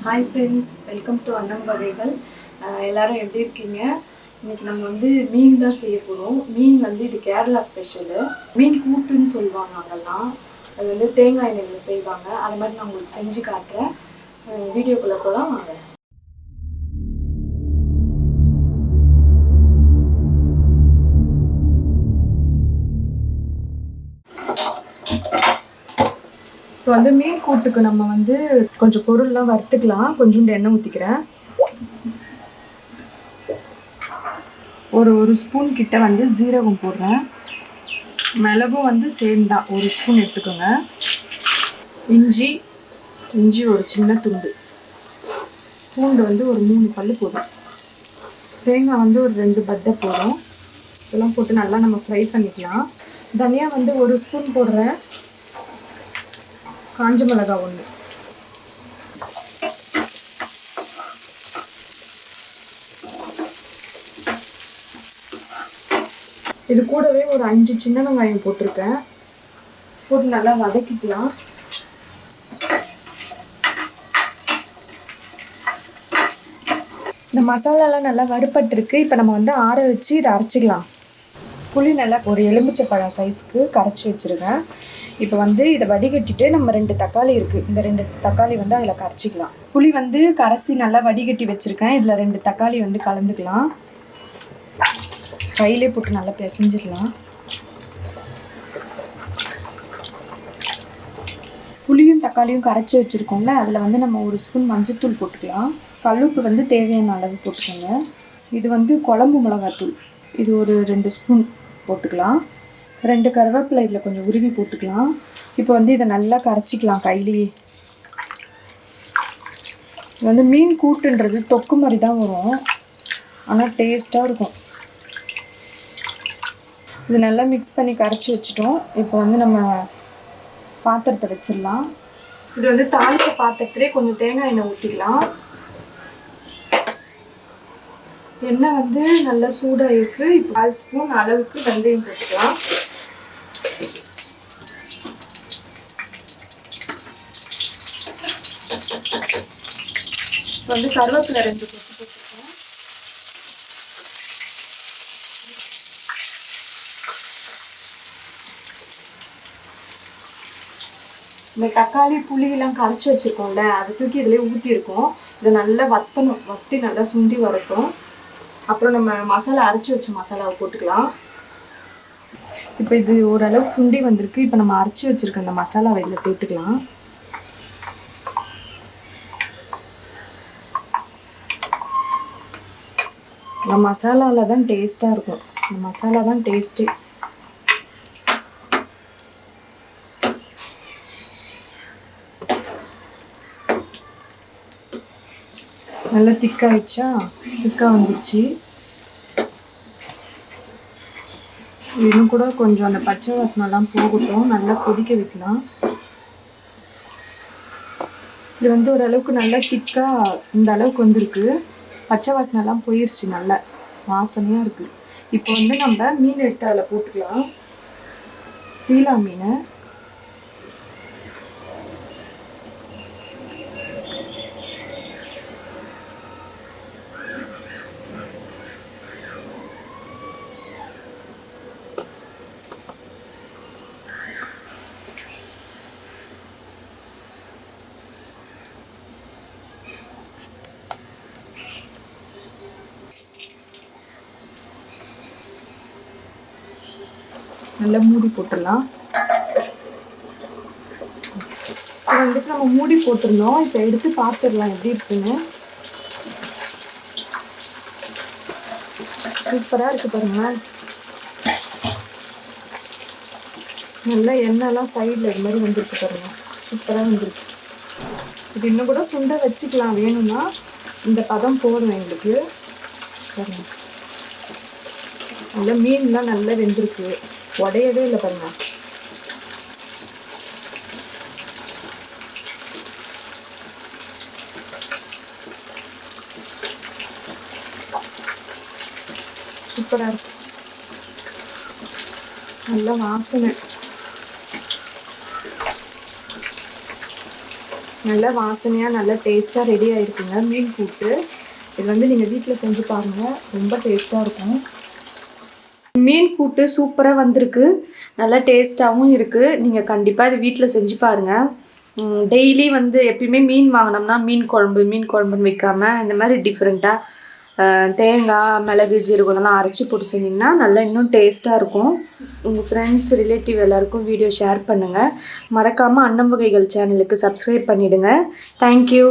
Hi friends, welcome to Annam Vagaigal. எல்லாரும் எப்படி இருக்கீங்க? இன்னைக்கு நம்ம வந்து மீன் தான் செய்ய போறோம். மீன் வந்து இது கேரளா ஸ்பெஷல். மீன் கூட்டுன்னு சொல்லுவாங்க அங்கெல்லாம். அது வந்து தேங்காய் எண்ணெயில செய்வாங்க. அது மாதிரி நான் உங்களுக்கு செஞ்சு காட்டுறேன். வீடியோக்குள்ள போலாம் வாங்க. இப்போ வந்து மீன் கூட்டுக்கு நம்ம வந்து கொஞ்சம் பொருள்லாம் வறுத்துக்கலாம். கொஞ்சோண்டு எண்ணெய் ஊற்றிக்கிறேன். ஒரு ஸ்பூன் கிட்ட வந்து ஜீரகம் போடுறேன். மிளகும் வந்து சேம் தான், ஒரு ஸ்பூன் எடுத்துக்கோங்க. இஞ்சி ஒரு சின்ன துண்டு, பூண்டு வந்து ஒரு 3 பல்லு போதும். தேங்காய் வந்து ஒரு 2 பத்தை போதும். இதெல்லாம் போட்டு நல்லா நம்ம ஃப்ரை பண்ணிக்கலாம். தனியாக வந்து ஒரு ஸ்பூன் போடுறேன். காஞ்ச மிளகாய் 1. இது கூடவே ஒரு 5 சின்ன வெங்காயம் போட்டிருக்கேன். போட்டு நல்லா வதக்கிக்கலாம். இந்த மசாலாலாம் நல்லா வறுபட்டுருக்கு. இப்போ நம்ம வந்து ஆற வச்சு இதை அரைச்சிக்கலாம். புளி நல்லா ஒரு எலுமிச்சைப்பழம் சைஸ்க்கு கரைச்சி வச்சுருக்கேன். இப்போ வந்து இதை வடிகட்டிட்டு நம்ம 2 தக்காளி இருக்குது, இந்த 2 தக்காளி வந்து அதில் கரைச்சிக்கலாம். புளி வந்து கரைச்சி நல்லா வடிகட்டி வச்சுருக்கேன். இதில் 2 தக்காளி வந்து கலந்துக்கலாம். கையிலே போட்டு நல்லா பிசைஞ்சிடலாம். புளியும் தக்காளியும் கரைச்சி வச்சுருக்கோங்க. அதில் வந்து நம்ம 1 ஸ்பூன் மஞ்சத்தூள் போட்டுக்கலாம். கல்லுப்பு வந்து தேவையான அளவு போட்டுக்கோங்க. இது வந்து குழம்பு மிளகாத்தூள், இது ஒரு 2 ஸ்பூன் போட்டுக்கலாம். 2 கருவேப்பிலை இதில் கொஞ்சம் உருவி போட்டுக்கலாம். இப்போ வந்து இதை நல்லா கரைச்சிக்கலாம் கையிலேயே. இது வந்து மீன் கூட்டுன்றது தொக்கு மாதிரி தான் வரும், ஆனால் டேஸ்ட்டாக இருக்கும். இது நல்லா மிக்ஸ் பண்ணி கரைச்சி வச்சுட்டோம். இப்போ வந்து நம்ம பாத்திரத்தை வச்சிடலாம். இது வந்து தாளித்த பாத்திரத்திலே கொஞ்சம் தேங்காய் எண்ணெய் ஊற்றிக்கலாம். எண்ணெய் வந்து நல்லா சூடாக இருக்குது. இப்போ 1/4 ஸ்பூன் அளவுக்கு வெந்தயம் போட்டுக்கலாம். இப்போ வந்து கருவேப்பிலை 2 கொத்து போட்டுருக்கோம். இந்த தக்காளி புளியெல்லாம் கரைச்சி வச்சுருக்கோம்ல, அது தூக்கி இதிலே ஊற்றிருக்கோம். இதை நல்லா வற்றணும். வற்றி நல்லா சுண்டி வரட்டும். அப்புறம் நம்ம மசாலா அரைச்சி வச்ச மசாலாவை போட்டுக்கலாம். இப்போ இது ஓரளவுக்கு சுண்டி வந்திருக்கு. இப்போ நம்ம அரைச்சி வச்சுருக்க இந்த மசாலாவை இதில் சேர்த்துக்கலாம். இந்த மசாலாவில் தான் டேஸ்ட்டாக இருக்கும். இந்த மசாலா தான் டேஸ்ட்டு. நல்லா திக்காகிடுச்சா? திக்காக வந்துடுச்சு. இன்னும் கூட கொஞ்சம் அந்த பச்சை வாசனைலாம் போகட்டும். நல்லா கொதிக்க வைக்கலாம். இது வந்து ஓரளவுக்கு நல்லா திக்காக இந்த அளவுக்கு வந்திருக்கு. பச்சை வாசனைலாம் போயிடுச்சு, நல்லா வாசனையாக இருக்குது. இப்போ வந்து நம்ம மீன் எடுத்து அதில் போட்டுக்கலாம். சீலா மீன் நல்லா மூடி போட்டுடலாம். இப்போ வந்துட்டு நம்ம மூடி போட்டுருந்தோம். இப்போ எடுத்து பார்த்துடலாம் எப்படி இருக்குன்னு. சூப்பராக இருக்குது பாருங்க. நல்லா எண்ணெய்லாம் சைடில் இது மாதிரி வந்துருக்கு பாருங்க. சூப்பராக வந்துருக்கு. இது இன்னும் கூட சுண்டை வச்சுக்கலாம் வேணும்னா. இந்த பதம் போதும் எங்களுக்கு. பாருங்க, நல்லா மீன்லாம் நல்லா வெந்திருக்கு, உடையவே இல்லை பாருங்க. சூப்பராக இருக்கு. நல்ல வாசனை. நல்லா வாசனையாக நல்லா டேஸ்ட்டாக ரெடி ஆகிருக்குங்க மீன் கூட்டு. இது வந்து நீங்கள் வீட்டில் செஞ்சு பாருங்கள், ரொம்ப டேஸ்ட்டாக இருக்கும். மீன் கூட்டு சூப்பராக வந்திருக்கு, நல்லா டேஸ்ட்டாகவும் இருக்குது. நீங்கள் கண்டிப்பாக இது வீட்டில் செஞ்சு பாருங்கள். டெய்லி வந்து எப்பயுமே மீன் வாங்கினோம்னா மீன் குழம்புன்னு வைக்காமல் இந்த மாதிரி டிஃப்ரெண்ட்டாக தேங்காய், மிளகு, ஜீரகம் இதெல்லாம் அரைச்சி போட்டு செஞ்சிங்கன்னா நல்லா இன்னும் டேஸ்ட்டாக இருக்கும். உங்கள் ஃப்ரெண்ட்ஸ், ரிலேட்டிவ் எல்லாருக்கும் வீடியோ ஷேர் பண்ணுங்கள். மறக்காமல் அன்னம் வகைகள் சேனலுக்கு சப்ஸ்கிரைப் பண்ணிவிடுங்க. தேங்க்யூ.